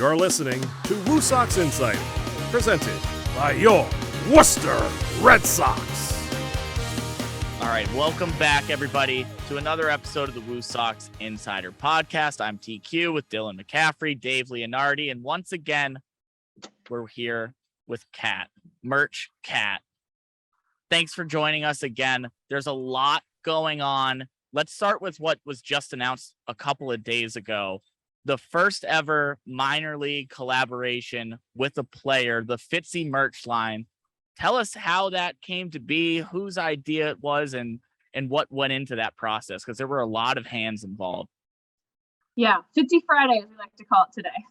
You're listening to WooSox Insider, presented by your Worcester Red Sox. All right, welcome back, everybody, to another episode of the WooSox Insider Podcast. I'm TQ with Dylan McCaffrey, Dave Leonardi, and once again, we're here with Kat, Merch Kat. Thanks for joining us again. There's a lot going on. Let's start with what was just announced a couple of days ago. The first ever minor league collaboration with a player, the Fitzy merch line. Tell us how that came to be, whose idea it was, and what went into that process, because there were a lot of hands involved. Yeah, Fitzy Friday, as we like to call it today.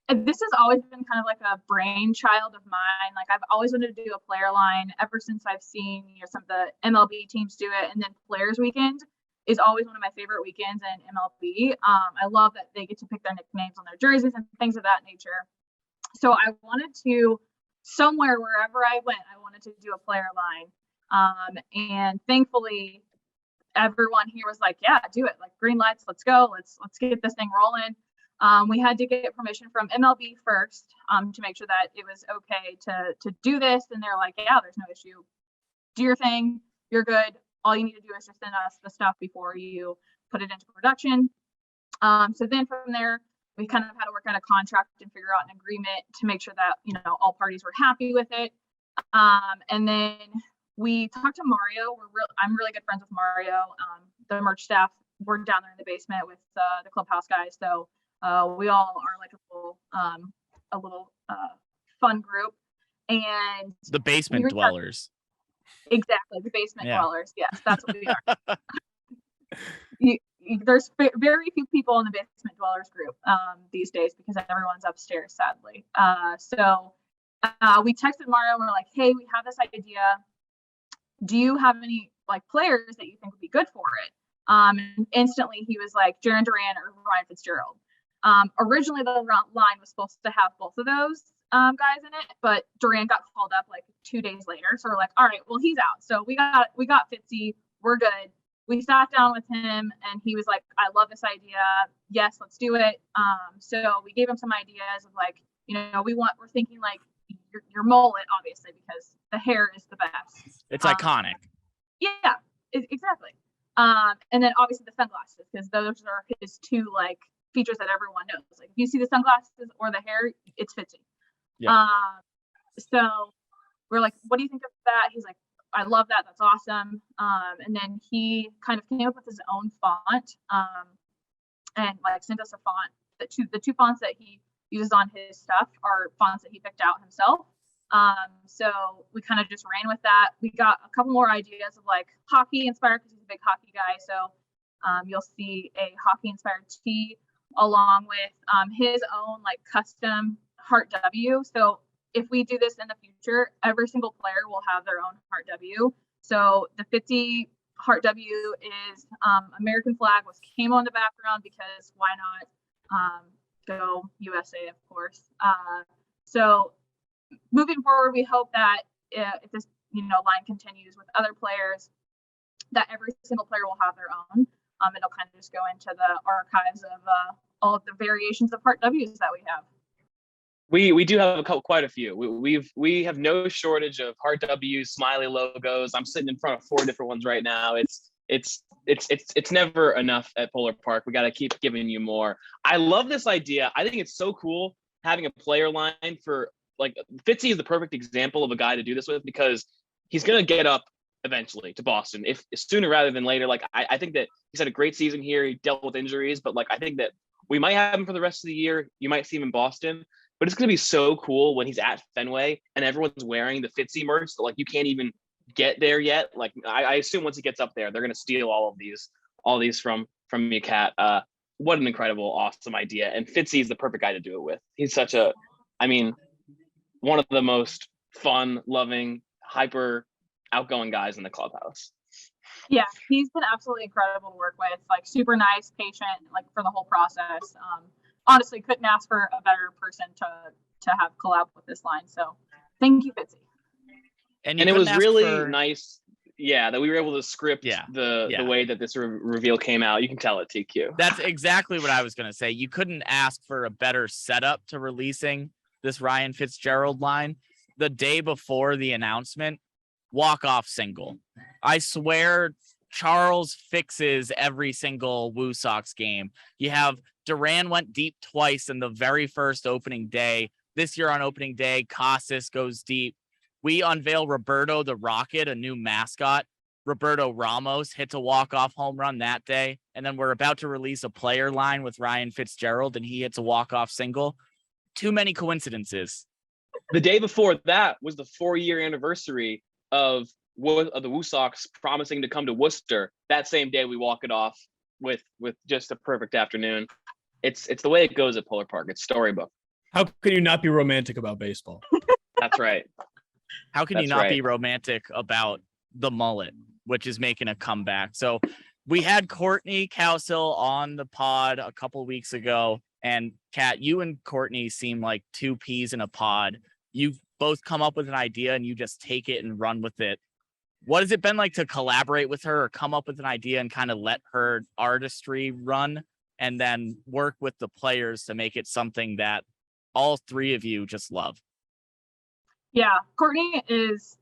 This has always been kind of like a brainchild of mine. Like, I've always wanted to do a player line ever since I've seen some of the MLB teams do it, and then Players Weekend is always one of my favorite weekends in MLB. I love that they get to pick their nicknames on their jerseys and things of that nature. So I wanted to, wherever I went, I wanted to do a player line. And thankfully, everyone here was like, yeah, do it. Like, green lights, let's go. Let's get this thing rolling. We had to get permission from MLB first to make sure that it was okay to do this. And they're like, yeah, there's no issue. Do your thing. You're good. All you need to do is just send us the stuff before you put it into production. So then from there, we kind of had to work on a contract and figure out an agreement to make sure that, all parties were happy with it. And then we talked to Mario. I'm really good friends with Mario. The merch staff, we're down there in the basement with the clubhouse guys. So we all are like a little fun group. And the basement dwellers. Exactly, the basement dwellers. Yes, that's what we are. There's very few people in the basement dwellers group these days because everyone's upstairs, sadly. So we texted Mario and we're like, hey, we have this idea. Do you have any players that you think would be good for it? And instantly he was like, Jarren Duran or Ryan Fitzgerald. Originally the line was supposed to have both of those guys in it, but Duran got called up 2 days later. So we're like, all right, well, he's out. So we got Fitzy. We're good. We sat down with him and he was like, I love this idea. Yes, let's do it. So we gave him some ideas of we're thinking your mullet, obviously, because the hair is the best. It's iconic. Yeah, exactly. And then obviously the sunglasses, because those are his two features that everyone knows. If you see the sunglasses or the hair, it's Fitzy. Yeah. So we're like, what do you think of that? He's like, I love that. That's awesome. And then he kind of came up with his own font and sent us a font. The two fonts that he uses on his stuff are fonts that he picked out himself. So we kind of just ran with that. We got a couple more ideas of hockey inspired, because he's a big hockey guy. So you'll see a hockey inspired tee along with his own custom Heart W. So if we do this in the future, every single player will have their own Heart W. So the Fitzy Heart W is American flag with camo in the background, because why not? Go USA, of course. So moving forward, we hope that if this line continues with other players, that every single player will have their own. It'll kind of just go into the archives of all of the variations of Heart W's that we have. We do have quite a few. We have no shortage of Heart W's, smiley logos. I'm sitting in front of 4 different ones right now. It's never enough at Polar Park. We got to keep giving you more. I love this idea. I think it's so cool having a player line for Fitzy is the perfect example of a guy to do this with, because he's gonna get up eventually to Boston, if sooner rather than later. I think that he's had a great season here. He dealt with injuries, but I think that we might have him for the rest of the year. You might see him in Boston. But it's going to be so cool when he's at Fenway and everyone's wearing the Fitzy merch that you can't even get there yet. I assume once he gets up there, they're going to steal all these from me, Kat. What an incredible, awesome idea. And Fitzy is the perfect guy to do it with. He's such one of the most fun, loving, hyper outgoing guys in the clubhouse. Yeah, he's been absolutely incredible to work with. Super nice, patient, for the whole process. Honestly, couldn't ask for a better person to have collab with this line. So thank you, Fitzy. And it was really nice. that we were able to script the way that this reveal came out. You can tell it, TQ. That's exactly what I was going to say. You couldn't ask for a better setup to releasing this Ryan Fitzgerald line. The day before the announcement, walk-off single. I swear Charles fixes every single WooSox game. You have Duran went deep twice in the very first opening day. This year on opening day, Casas goes deep. We unveil Roberto the Rocket, a new mascot. Roberto Ramos hits a walk-off home run that day. And then we're about to release a player line with Ryan Fitzgerald, and he hits a walk-off single. Too many coincidences. The day before that was the 4-year anniversary of the WooSox promising to come to Worcester. That same day, we walk it off with just a perfect afternoon. It's the way it goes at Polar Park. It's storybook. How can you not be romantic about baseball? That's right. How can you not be romantic about the mullet, which is making a comeback? So we had Courtney Castle on the pod a couple weeks ago, and Kat, you and Courtney seem like two peas in a pod. You both come up with an idea and you just take it and run with it. What has it been like to collaborate with her or come up with an idea and kind of let her artistry run and then work with the players to make it something that all three of you just love? Yeah, Courtney is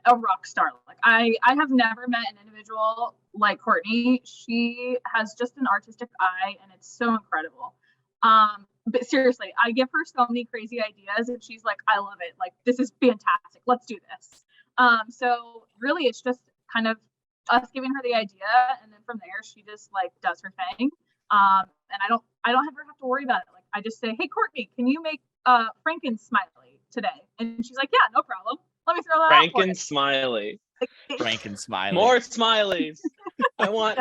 a rock star. Like I have never met an individual like Courtney. She has just an artistic eye, and it's so incredible. But seriously, I give her so many crazy ideas, and she's like, "I love it. Like this is fantastic. Let's do this." So really, it's just kind of us giving her the idea, and then from there, she just like does her thing. And I don't ever have to worry about it. Like I just say, "Hey, Courtney, can you make Franken Smiley today?" And she's like, "Yeah, no problem. Let me throw that out for you." Smiley. Franken Smiley. More smileys. I want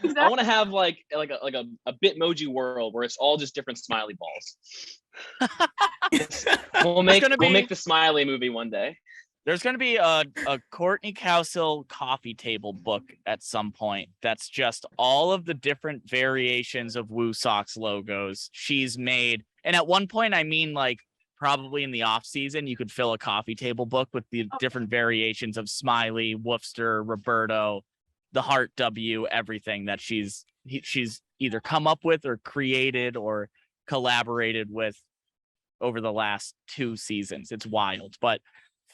to have like a Bitmoji world where it's all just different smiley balls. we'll make the Smiley movie one day. There's going to be a Courtney Castle coffee table book at some point. That's just all of the different variations of WooSox logos she's made. And at one point, I mean, like probably in the off season, you could fill a coffee table book with the different variations of Smiley, Woofster, Roberto, the Heart W, everything that she's either come up with or created or collaborated with over the last 2 seasons. It's wild. But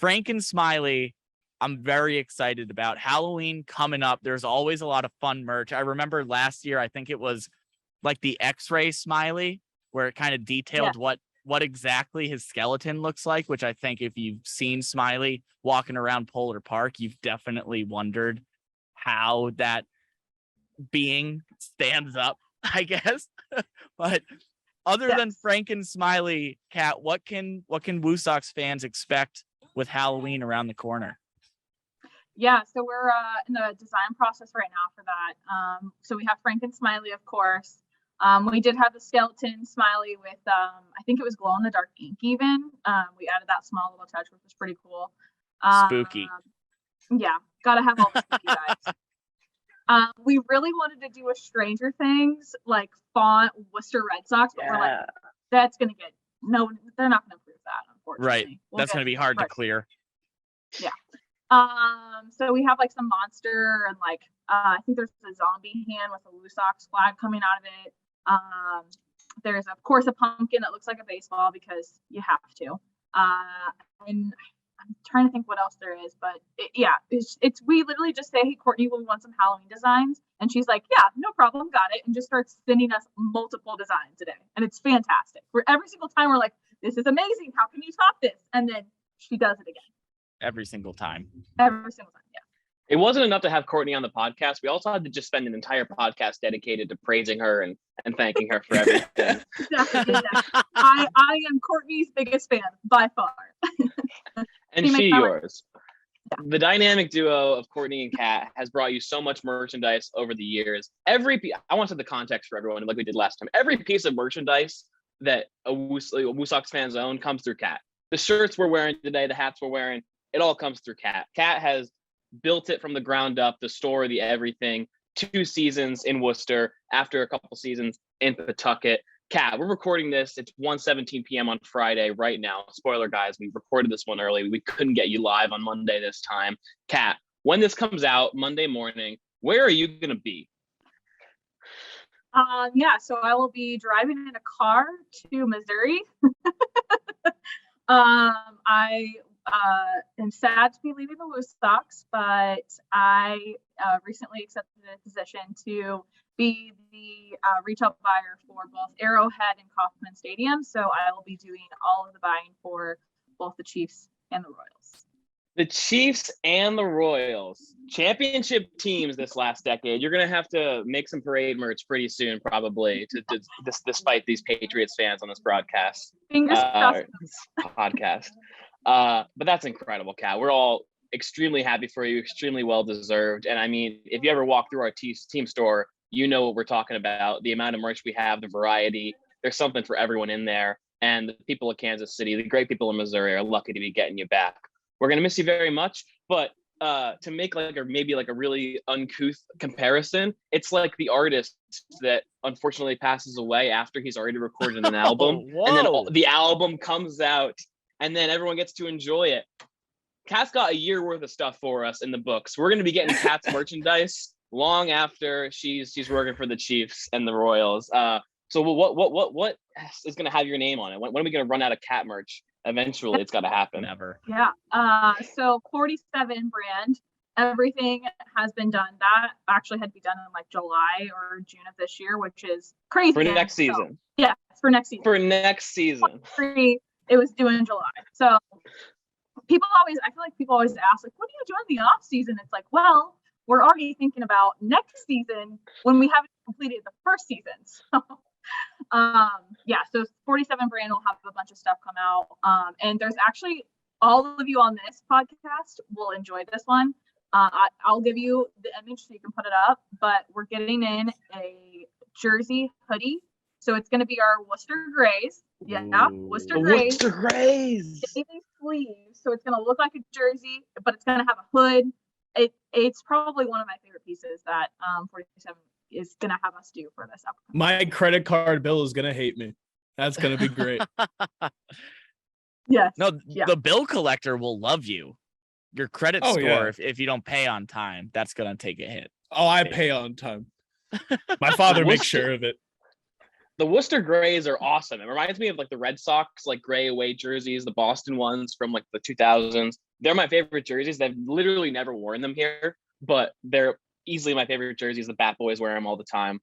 Franken Smiley, I'm very excited about. Halloween coming up. There's always a lot of fun merch. I remember last year, I think it was like the X-ray Smiley, where it kind of detailed what exactly his skeleton looks like, which I think if you've seen Smiley walking around Polar Park, you've definitely wondered how that being stands up, I guess. But other than Franken Smiley, Kat, what can WooSox fans expect with Halloween around the corner? Yeah, so we're in the design process right now for that. So we have Franken Smiley, of course. We did have the skeleton Smiley with, I think it was glow in the dark ink even. We added that small little touch, which was pretty cool. Spooky. Yeah, gotta have all the spooky guys. We really wanted to do a Stranger Things like font Worcester Red Sox, but we're like, that's gonna get they're not gonna approve that, unfortunately. Right, that's gonna be hard to clear. Yeah. So we have like some monster and like I think there's a zombie hand with a WooSox flag coming out of it. There's of course a pumpkin that looks like a baseball because you have to. And I'm trying to think what else there is, but it's we literally just say, "Hey, Courtney, we want some Halloween designs," and she's like, "Yeah, no problem, got it," and just starts sending us multiple designs a day, and it's fantastic. Every single time we're like, "This is amazing. How can you top this?" And then she does it again. Every single time. Every single time, yeah. It wasn't enough to have Courtney on the podcast. We also had to just spend an entire podcast dedicated to praising her and thanking her for everything. Exactly. I am Courtney's biggest fan by far. And she yours. Yeah. The dynamic duo of Courtney and Kat has brought you so much merchandise over the years. I want to set the context for everyone, like we did last time. Every piece of merchandise that a WooSox fans own comes through Kat. The shirts we're wearing today, the hats we're wearing, it all comes through Kat. Kat has built it from the ground up, the store, the everything. 2 seasons in Worcester, after a couple seasons in Pawtucket. Kat, we're recording this. It's 1:17 p.m. on Friday right now. Spoiler, guys, we recorded this one early. We couldn't get you live on Monday this time. Kat, when this comes out Monday morning, where are you going to be? So I will be driving in a car to Missouri. I am sad to be leaving the WooSox, but I recently accepted a position to be the retail buyer for both Arrowhead and Kauffman Stadium. So I will be doing all of the buying for both the Chiefs and the Royals. The Chiefs and the Royals, championship teams this last decade. You're going to have to make some parade merch pretty soon, probably, despite these Patriots fans on this broadcast. Fingers crossed. Podcast. But that's incredible, Kat. We're all extremely happy for you, extremely well-deserved. And I mean, if you ever walk through our team store, you know what we're talking about. The amount of merch we have, the variety, there's something for everyone in there. And the people of Kansas City, the great people in Missouri are lucky to be getting you back. We're going to miss you very much, but to make maybe a really uncouth comparison, it's like the artist that unfortunately passes away after he's already recorded an album, and then the album comes out, and then everyone gets to enjoy it. Kat's got a year worth of stuff for us in the books. We're going to be getting Kat's merchandise long after she's working for the Chiefs and the Royals. So what is going to have your name on it? When are we going to run out of Kat merch? Eventually, it's got to happen. Never. Yeah. So 47 brand, everything has been done. That actually had to be done in like July or June of this year, which is crazy. For next season. Yeah, for next season. For next season. It was due in July. So I feel like people always ask, like, what do you do in the off season? It's like, well, we're already thinking about next season when we haven't completed the first season. So so 47 brand will have a bunch of stuff come out. And there's actually, all of you on this podcast will enjoy this one. I'll give you the image so you can put it up, but we're getting in a jersey hoodie. So it's going to be our Worcester Grays. Yeah, Worcester Grays. Worcester Grays. Sleeves. So it's going to look like a jersey, but it's going to have a hood. It's probably one of my favorite pieces that 47 is going to have us do for this upcoming. My credit card bill is going to hate me. That's going to be great. Yes. No, the bill collector will love you. Your credit score, yeah. if you don't pay on time, that's going to take a hit. Oh, I pay on time. My father makes sure of it. The Worcester Grays are awesome. It reminds me of like the Red Sox, like gray away jerseys, the Boston ones from like the 2000s. They're my favorite jerseys. I've literally never worn them here, but they're easily my favorite jerseys. The Bat Boys wear them all the time.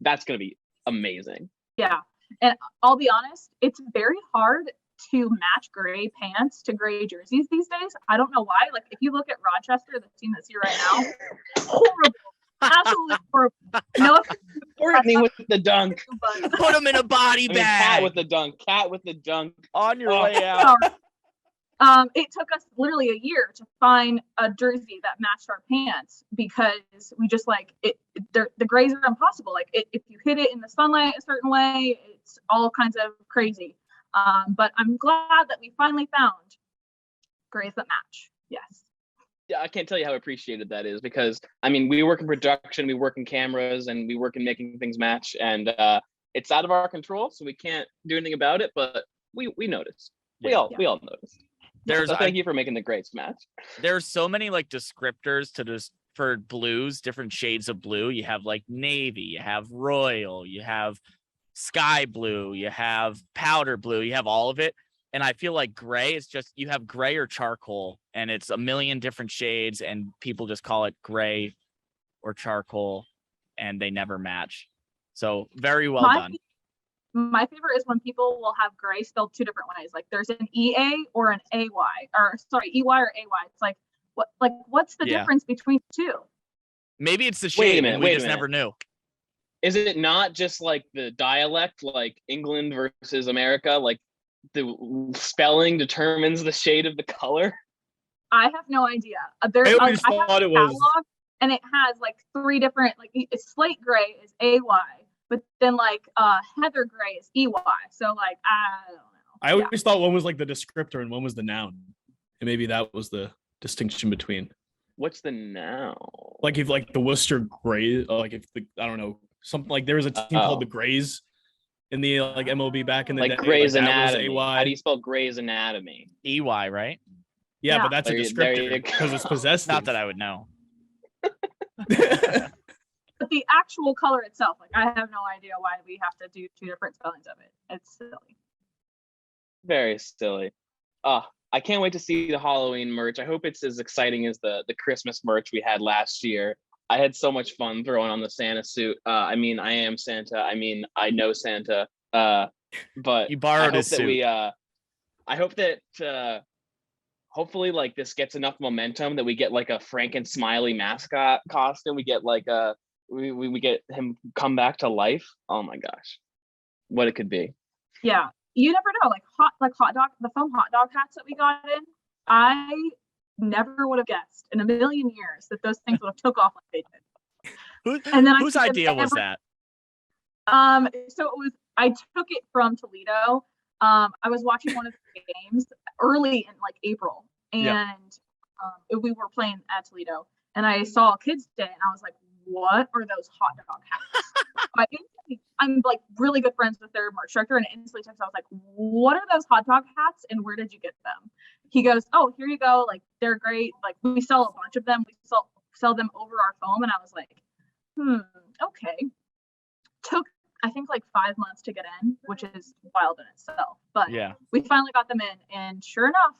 That's going to be amazing. Yeah. And I'll be honest, it's very hard to match gray pants to gray jerseys these days. I don't know why. Like if you look at Rochester, the team that's here right now, horrible. Absolutely horrible. No, Courtney with the dunk. Put them in a body bag. Cat with the dunk. Cat with the dunk. On your way out. It took us literally a year to find a jersey that matched our pants because we just like it. The grays are impossible. Like if you hit it in the sunlight a certain way, it's all kinds of crazy. But I'm glad that we finally found grays that match. Yes. Yeah, I can't tell you how appreciated that is because I mean we work in production, we work in cameras, and we work in making things match, and it's out of our control, so we can't do anything about it. But we noticed. We all noticed. So thank you for making the greats match. There's so many like descriptors for blues, different shades of blue. You have like navy, you have royal, you have sky blue, you have powder blue, you have all of it. And I feel like gray is just, you have gray or charcoal, and it's a million different shades, and people just call it gray or charcoal, and they never match. So very well done. My favorite is when people will have gray spelled two different ways. Like there's an EA or an AY, or sorry, EY or AY. It's like, what's the difference between the two? Maybe it's the shade, and we just never knew. Is it not just like the dialect, like England versus America? Like the spelling determines the shade of the color? I have no idea. I always thought it was, and it has like three different, like slate gray is AY, but then like heather gray is EY. So like I don't know. I always thought one was like the descriptor and one was the noun, and maybe that was the distinction between. What's the noun? Like if like the Worcester Grays, like if the, I don't know, something like there was a team called the Grays in the like MLB back in the like day. Grey's like Anatomy. How do you spell Grey's Anatomy? EY, right? Yeah, Yeah. but that's a There you descriptor go. because it's possessive. Not that I would know. But the actual color itself, like I have no idea why we have to do two different spellings of it. It's silly. Very silly. I can't wait to see the Halloween merch. I hope it's as exciting as the Christmas merch we had last year. I had so much fun throwing on the Santa suit. I mean, I am Santa. I mean, I know Santa. But You borrowed I his hope that suit. I hope that hopefully like this gets enough momentum that we get like a Frank and Smiley mascot costume. We get like we get him come back to life. Oh my gosh, what it could be. Yeah. You never know, like hot dog, the foam hot dog hats that we got in. I never would have guessed in a million years that those things would have took off like they did. And then Whose idea was that? So I took it from Toledo. I was watching one of the games early in like April, and we were playing at Toledo, and I saw Kids Day, and I was like, "What are those hot dog hats?" I'm like really good friends with their merch director, and instantly texted. I was like, "What are those hot dog hats, and where did you get them?" He goes, "Oh, here you go. Like they're great. Like we sell a bunch of them. We sell them over our phone." And I was like, okay. Took I think like 5 months to get in, which is wild in itself. But Yeah, we finally got them in, and sure enough,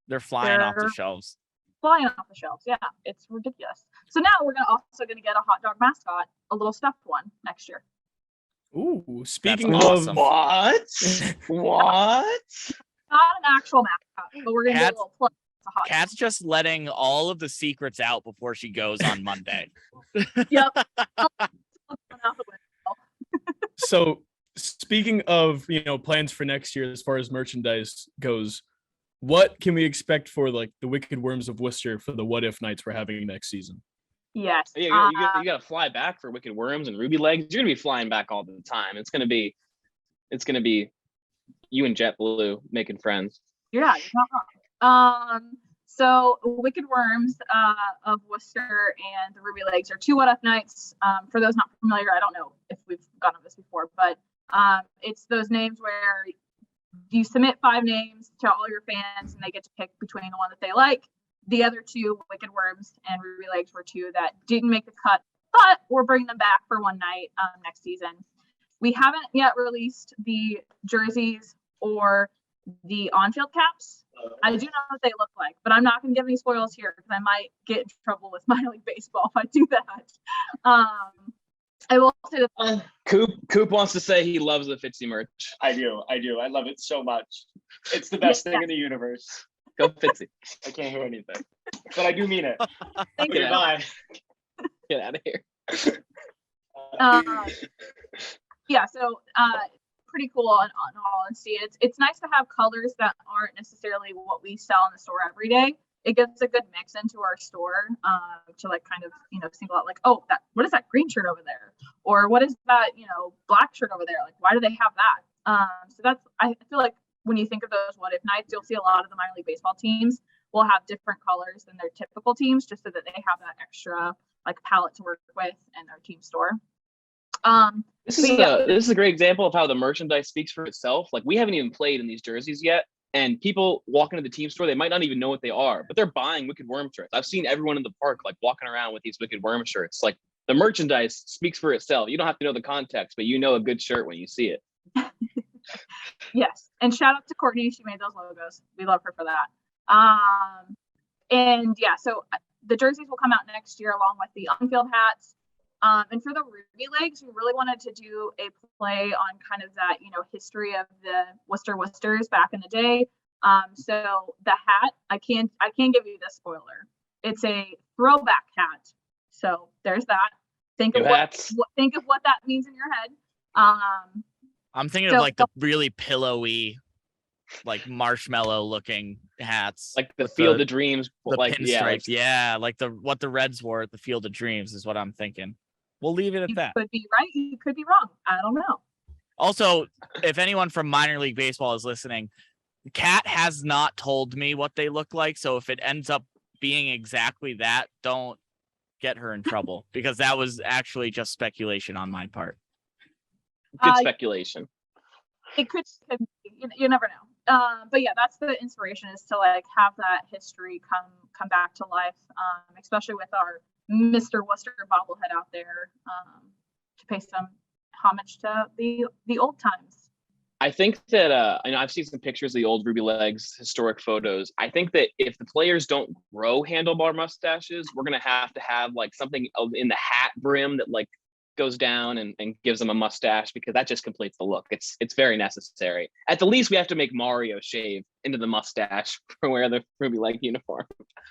they're flying off the They're- shelves. flying off the shelves. Yeah, it's ridiculous. So now we're also gonna get a hot dog mascot, a little stuffed one next year. Ooh, speaking That's of awesome. What? What? Not an actual mascot, but we're gonna get a Cats- little plug. It's a hot Kat's just letting all of the secrets out before she goes on Monday. dog. Yep. Out the window. so speaking of plans for next year as far as merchandise goes, what can we expect for like the Wicked Worms of Worcester for the What If nights we're having next season? Yes. Yeah, you gotta fly back for Wicked Worms and Ruby Legs. You're gonna be flying back all the time. It's gonna be you and JetBlue making friends. Yeah, you're not wrong. So Wicked Worms of Worcester and the Ruby Legs are two What If nights. For those not familiar, I don't know if we've gone over this before, but it's those names where you submit 5 names to all your fans and they get to pick between the one that they like. The other two, Wicked Worms and Ruby Legs, were two that didn't make the cut, but we're bringing them back for one night next season. We haven't yet released the jerseys or the on-field caps. I do know what they look like, but I'm not going to give any spoilers here because I might get in trouble with minor league baseball if I do that. I will say that Coop wants to say he loves the Fitzy merch. I do. I love it so much. It's the best thing in the universe. Go Fitzy. I can't hear anything, but I do mean it. thank you. Yeah. Bye. Get out of here. Yeah, so pretty cool in all honesty. It's nice to have colors that aren't necessarily what we sell in the store every day. It gives a good mix into our store to like kind of single out like, oh, what is that green shirt over there, or what is that black shirt over there? Like, why do they have that? So that's, I feel like when you think of those What If nights, you'll see a lot of the minor league baseball teams will have different colors than their typical teams, just so that they have that extra like palette to work with in their team store. This is a great example of how the merchandise speaks for itself. Like, we haven't even played in these jerseys yet, and people walk into the team store, they might not even know what they are, but they're buying Wicked Worm shirts. I've seen everyone in the park like walking around with these Wicked Worm shirts. Like, the merchandise speaks for itself. You don't have to know the context, but you know a good shirt when you see it. Yes, and shout out to Courtney. She made those logos. We love her for that. And yeah, so the jerseys will come out next year along with the on-field hats. And for the Ruby Legs, we really wanted to do a play on kind of that, history of the Worcesters back in the day. So the hat, I can't give you the spoiler. It's a throwback hat. So there's that. Think of what that means in your head. I'm thinking of like the really pillowy, like marshmallow looking hats, like the with Field of Dreams, the like pinstripes. Yeah, like what the Reds wore at the Field of Dreams is what I'm thinking. We'll leave it at that. You could be right. You could be wrong. I don't know. Also, if anyone from minor league baseball is listening, Kat has not told me what they look like. So if it ends up being exactly that, don't get her in trouble because that was actually just speculation on my part. Good speculation. It could. You never know. But yeah, that's the inspiration, is to like have that history come back to life, especially with our Mr. Worcester bobblehead out there, to pay some homage to the old times. I think that I know I've seen some pictures of the old Ruby Legs historic photos. I think that if the players don't grow handlebar mustaches, we're gonna have to have like something in the hat brim that like goes down and gives them a mustache, because that just completes the look. It's very necessary. At the least, we have to make Mario shave into the mustache for wear the Ruby Leg uniform.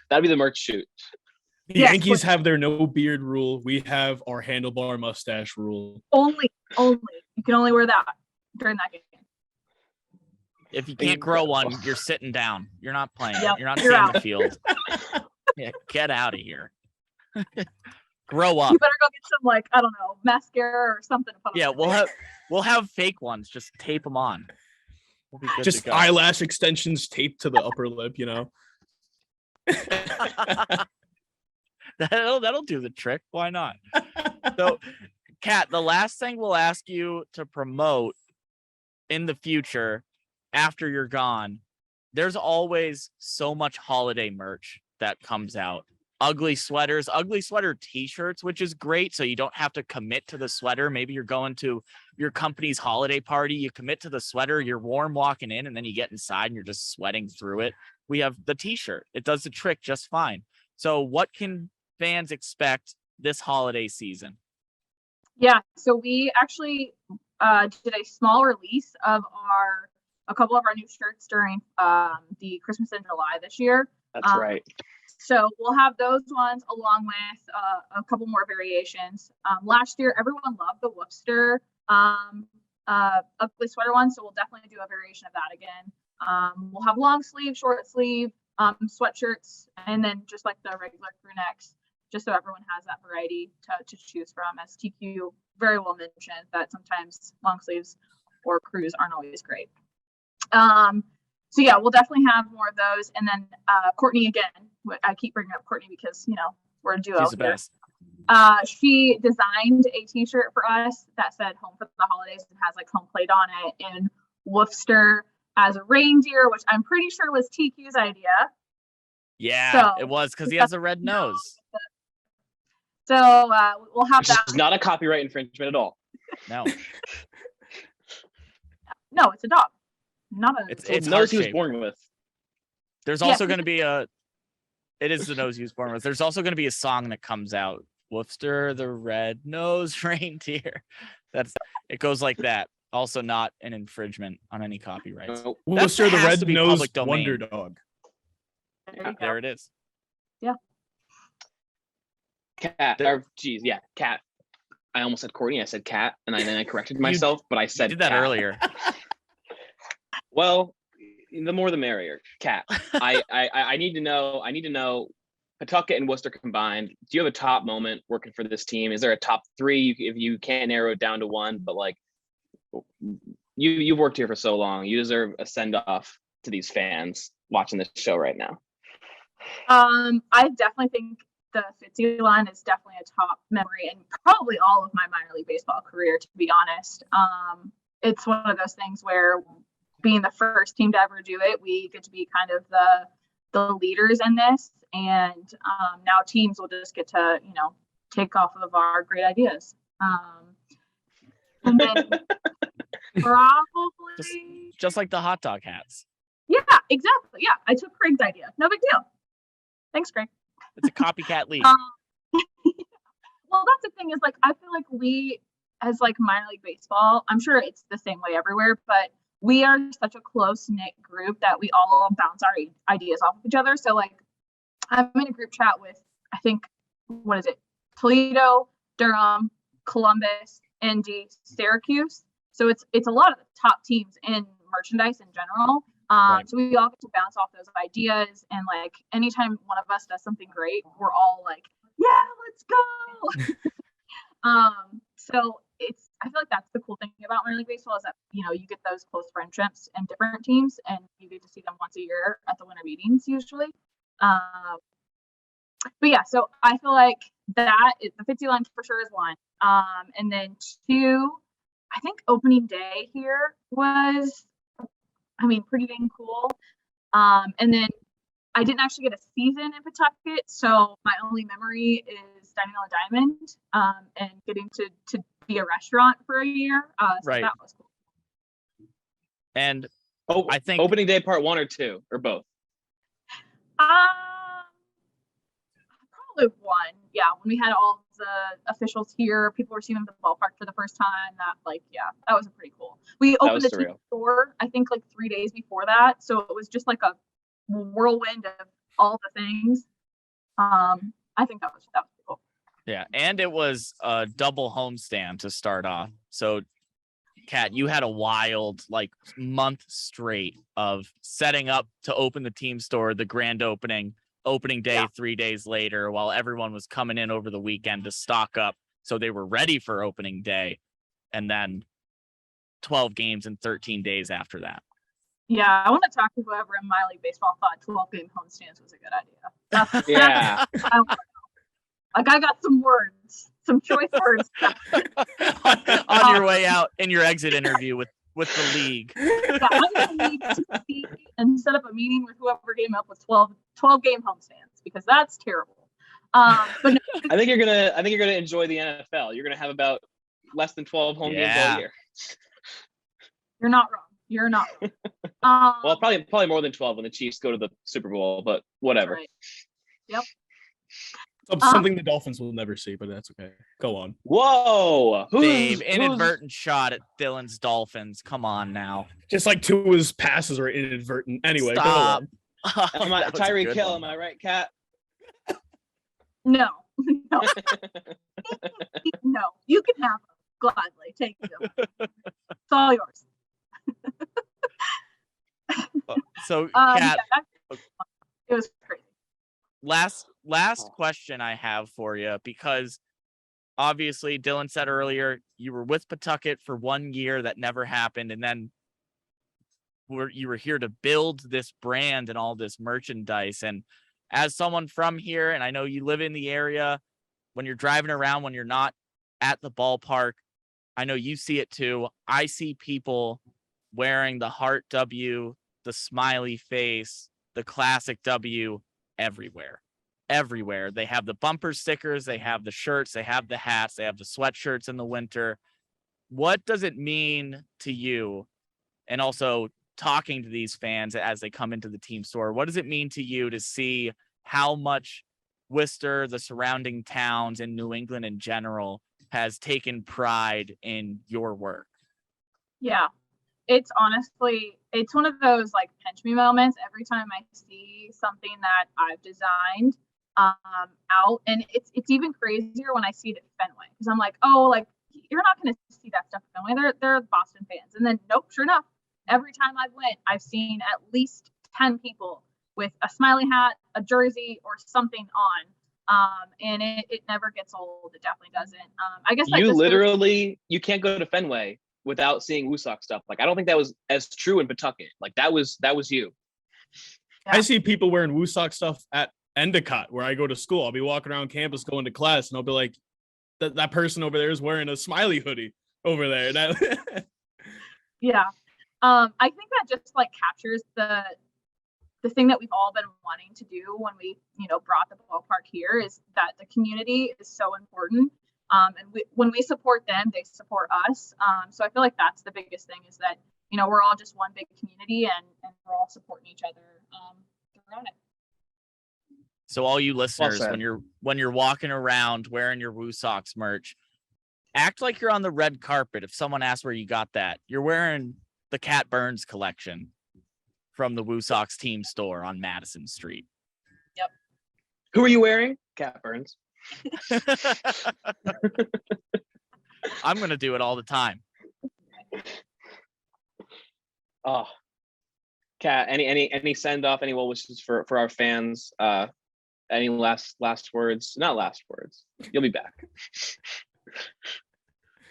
That'd be the merch shoot. The Yankees have their no beard rule. We have our handlebar mustache rule. Only you can only wear that during that game. If you can't grow one, you're sitting down. You're not playing. Yep, You're not you're seeing out. the field. Yeah, get out of here. Grow up. You better go get some, like, I don't know, mascara or something to put on. Yeah, we'll have fake ones. Just tape them on. We'll be good Just to go. eyelash extensions taped to the upper lip, you know. That'll do the trick. Why not? So, Kat, the last thing we'll ask you to promote in the future after you're gone, there's always so much holiday merch that comes out. Ugly sweaters, ugly sweater t-shirts, which is great. So you don't have to commit to the sweater. Maybe you're going to your company's holiday party. You commit to the sweater. You're warm walking in, and then you get inside and you're just sweating through it. We have the t-shirt. It does the trick just fine. So what can fans expect this holiday season? Yeah, so we actually did a small release of a couple of our new shirts during the Christmas in July this year. That's right. So we'll have those ones along with a couple more variations. Last year, everyone loved the Worcester ugly sweater one, so we'll definitely do a variation of that again. We'll have long sleeve, short sleeve, sweatshirts, and then just like the regular crew necks, just so everyone has that variety to choose from. As TQ very well mentioned, that sometimes long sleeves or crews aren't always great. So yeah, we'll definitely have more of those. And then Courtney, again, I keep bringing up Courtney because, you know, we're a duo. She's the best. She designed a t-shirt for us that said "Home for the Holidays" and has like home plate on it, and Worcester as a reindeer, which I'm pretty sure was TQ's idea. Yeah, So, it was, because he has a red nose. So we'll have that. It's not a copyright infringement at all. No, No, it's a dog. Not a. it's The nose he was heart-shaped. born with. There's also going to be it is the nose he was born with. There's also going to be a song that comes out, Worcester the red-nosed reindeer. It goes like that. Also not an infringement on any copyrights. Nope. Worcester the has to be red-nosed public domain. wonder dog. There you go. There it is. Cat. Cat. I almost said Courtney. I said Cat, and then I corrected myself, but I You said did that cat. earlier. Well, the more the merrier. Cat. I need to know. Pawtucket and Worcester combined. Do you have a top moment working for this team? Is there a top three? If you can't narrow it down to one, but like you've worked here for so long, you deserve a send off to these fans watching this show right now. I definitely think the Fitzy line is definitely a top memory, and probably all of my minor league baseball career, to be honest. It's one of those things where, being the first team to ever do it, we get to be kind of the leaders in this, and now teams will just get to, you know, take off of our great ideas. And then probably Just like the hot dog hats. yeah, exactly. Yeah, I took Craig's idea. No big deal. Thanks, Craig. It's a copycat league. Well, that's the thing, is like, I feel like we, as like minor league baseball, I'm sure it's the same way everywhere, but we are such a close knit group that we all bounce our ideas off of each other. So like, I'm in a group chat with, I think, what is it? Toledo, Durham, Columbus, Indy, Syracuse. So it's a lot of the top teams in merchandise in general. Right. So we all get to bounce off those ideas, and like anytime one of us does something great, we're all like, yeah, let's go. So I feel like that's the cool thing about minor league baseball, is that, you know, you get those close friendships in different teams, and you get to see them once a year at the winter meetings usually. But yeah, so I feel like the Fitzy line for sure is one. And then two, I think opening day here was, pretty dang cool. And then I didn't actually get a season in Pawtucket, so my only memory is dining on the Diamond, and getting to be a restaurant for a year. So Right. that was cool. And I think opening day part 1 or 2 or both. Probably 1. Yeah, when we had all the officials here, people were seeing them at the ballpark for the first time. That was pretty cool. We opened the team store, I think, like 3 days before that, so it was just like a whirlwind of all the things. I think that was cool. Yeah, and it was a double homestand to start off. So, Kat, you had a wild month straight of setting up to open the team store, the grand opening day 3 days later, while everyone was coming in over the weekend to stock up so they were ready for opening day, and then 12 games in 13 days after that. Yeah, I want to talk to whoever in my league baseball thought 12-game homestands was a good idea. Yeah. I got some words, some choice words. on your way out in your exit interview with the league. Yeah, I'm going to need to see and set up a meeting with whoever came up with 12-game homestands, because that's terrible. But no, I think you're gonna enjoy the NFL. You're gonna have about less than 12 home games all year. You're not wrong. Well, probably more than 12 when the Chiefs go to the Super Bowl, but whatever. Right. Yep. Something the Dolphins will never see, but that's okay. Go on. Whoa! Dave, inadvertent shot at Dylan's Dolphins. Come on now. Just like 2 of his passes were inadvertent. Anyway, Stop. Go on. Tyreek Hill, am I right, Kat? No. No. You can have them. Gladly. Take them. It's all yours. So, Kat, it was crazy. Last question I have for you, because obviously Dylan said earlier you were with Pawtucket for 1 year, that never happened, and then you were here to build this brand and all this merchandise. And as someone from here, and I know you live in the area, when you're driving around, when you're not at the ballpark, I know you see it too. I see people wearing the heart W, the smiley face, the classic W everywhere. They have the bumper stickers, they have the shirts, they have the hats, they have the sweatshirts in the winter. What does it mean to you? And also talking to these fans as they come into the team store, what does it mean to you to see how much Worcester, the surrounding towns, and New England in general has taken pride in your work? Yeah, it's one of those pinch me moments every time I see something that I've designed out, and it's even crazier when I see it at Fenway, because I'm like, you're not going to see that stuff at Fenway. They're Boston fans, and then nope, sure enough, every time I've went, I've seen at least 10 people with a smiley hat, a jersey, or something on. And it never gets old. It definitely doesn't. I guess you can't go to Fenway without seeing WooSox stuff. I don't think that was as true in Pawtucket. That was you. Yeah. I see people wearing WooSox stuff at Endicott, where I go to school. I'll be walking around campus going to class, and I'll be like, that person over there is wearing a smiley hoodie over there. Yeah. I think that just captures the thing that we've all been wanting to do when we, brought the ballpark here, is that the community is so important. And when we support them, they support us. So I feel like that's the biggest thing, is that, we're all just one big community, and we're all supporting each other throughout it. So all you listeners, when you're walking around wearing your WooSox merch, act like you're on the red carpet. If someone asks where you got that, you're wearing the Cat Burns collection from the WooSox team store on Madison Street. Yep. Who are you wearing? Cat Burns. I'm going to do it all the time. Oh, Kat, any send off, any well wishes for our fans? Any last words? Not last words. You'll be back.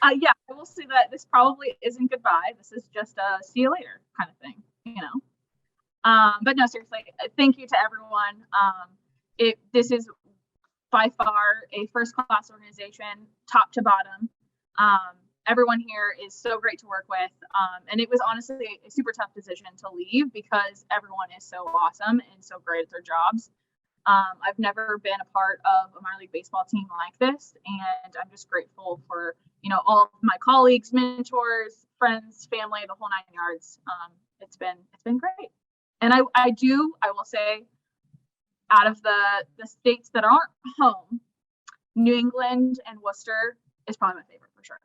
Yeah, I will say that this probably isn't goodbye. This is just a see you later kind of thing, But no, seriously, thank you to everyone. This is by far a first-class organization, top to bottom. everyone here is so great to work with. And it was honestly a super tough decision to leave because everyone is so awesome and so great at their jobs. I've never been a part of a minor league baseball team like this, and I'm just grateful for, all of my colleagues, mentors, friends, family, the whole 9 yards. It's been great. And I will say, out of the states that aren't home, New England and Worcester is probably my favorite for sure.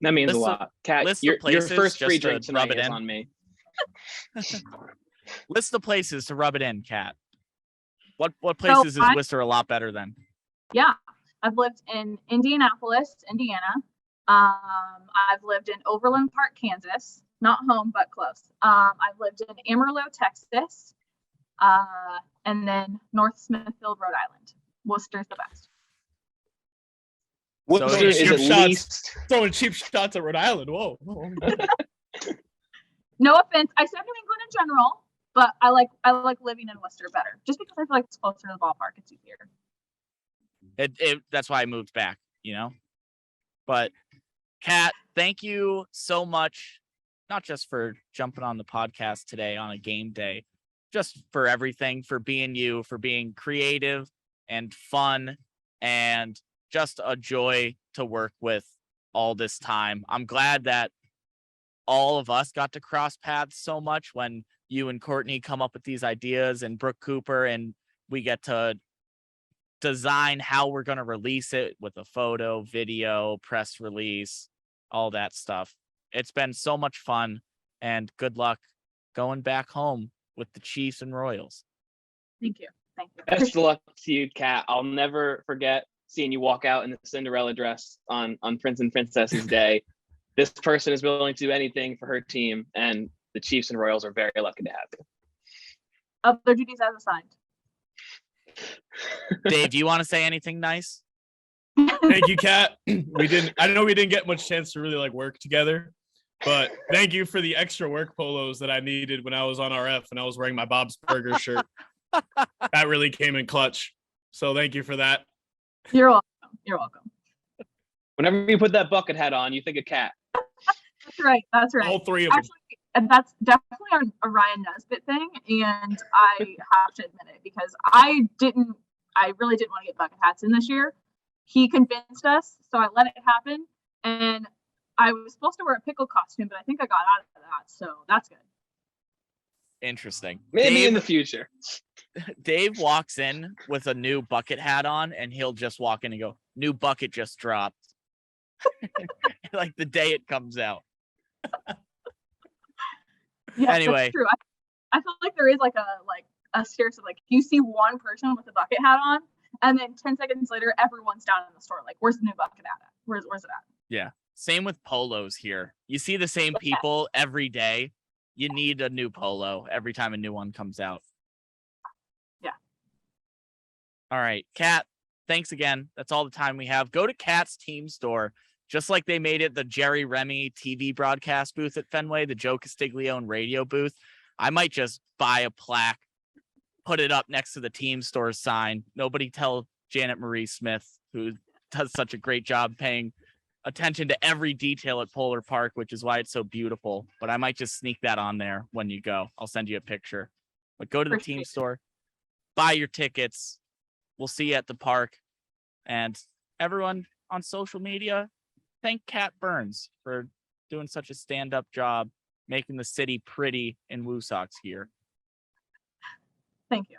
That means a lot. Kat, your first free drink tonight is on me. List the places to rub it in, Kat. What places is Worcester a lot better than? Yeah, I've lived in Indianapolis, Indiana. I've lived in Overland Park, Kansas. Not home, but close. I've lived in Amarillo, Texas. And then North Smithfield, Rhode Island. Worcester's the best. Worcester is at least throwing cheap shots at Rhode Island. Whoa. No offense. I said New England in general, but I like living in Worcester better, just because I feel like it's closer to the ballpark. It's easier. That's why I moved back, But Kat, thank you so much, not just for jumping on the podcast today on a game day, just for everything, for being you, for being creative and fun, and just a joy to work with all this time. I'm glad that all of us got to cross paths so much when you and Courtney come up with these ideas, and Brooke Cooper, and we get to design how we're going to release it with a photo, video, press release, all that stuff. It's been so much fun, and good luck going back home with the Chiefs and Royals. Thank you. Best of luck to you, Kat. I'll never forget seeing you walk out in the Cinderella dress on Prince and Princess's Day. This person is willing to do anything for her team, and the Chiefs and Royals are very lucky to have you. Other duties as assigned. Dave, do you want to say anything nice? Thank you, Kat. I know we didn't get much chance to really work together, but thank you for the extra work polos that I needed when I was on RF and I was wearing my Bob's Burger shirt. That really came in clutch. So thank you for that. You're welcome. Whenever you put that bucket hat on, you think of Kat. That's right. All three of them. Actually, that's definitely a Ryan Nesbitt thing, and I have to admit it because I really didn't want to get bucket hats in this year. He convinced us, so I let it happen, and I was supposed to wear a pickle costume, but I think I got out of that, so that's good. Interesting. Maybe Dave, in the future. Dave walks in with a new bucket hat on, and he'll just walk in and go, "New bucket just dropped." Like the day it comes out. Yeah, anyway, that's true. I feel like there is a scarcity. Like you see one person with a bucket hat on, and then 10 seconds later, everyone's down in the store. Like, where's the new bucket hat at? Where's it at? Yeah. Same with polos here. You see the same people every day. You need a new polo every time a new one comes out. Yeah. All right, Kat, thanks again. That's all the time we have. Go to Kat's team store. Just like they made it the Jerry Remy TV broadcast booth at Fenway, the Joe Castiglione radio booth. I might just buy a plaque, put it up next to the team store sign. Nobody tell Janet Marie Smith, who does such a great job paying attention to every detail at Polar Park, which is why it's so beautiful. But I might just sneak that on there when you go. I'll send you a picture. But go to the team store, buy your tickets. We'll see you at the park. And everyone on social media, thank Kat Burns for doing such a stand-up job, making the city pretty in WooSox here. Thank you.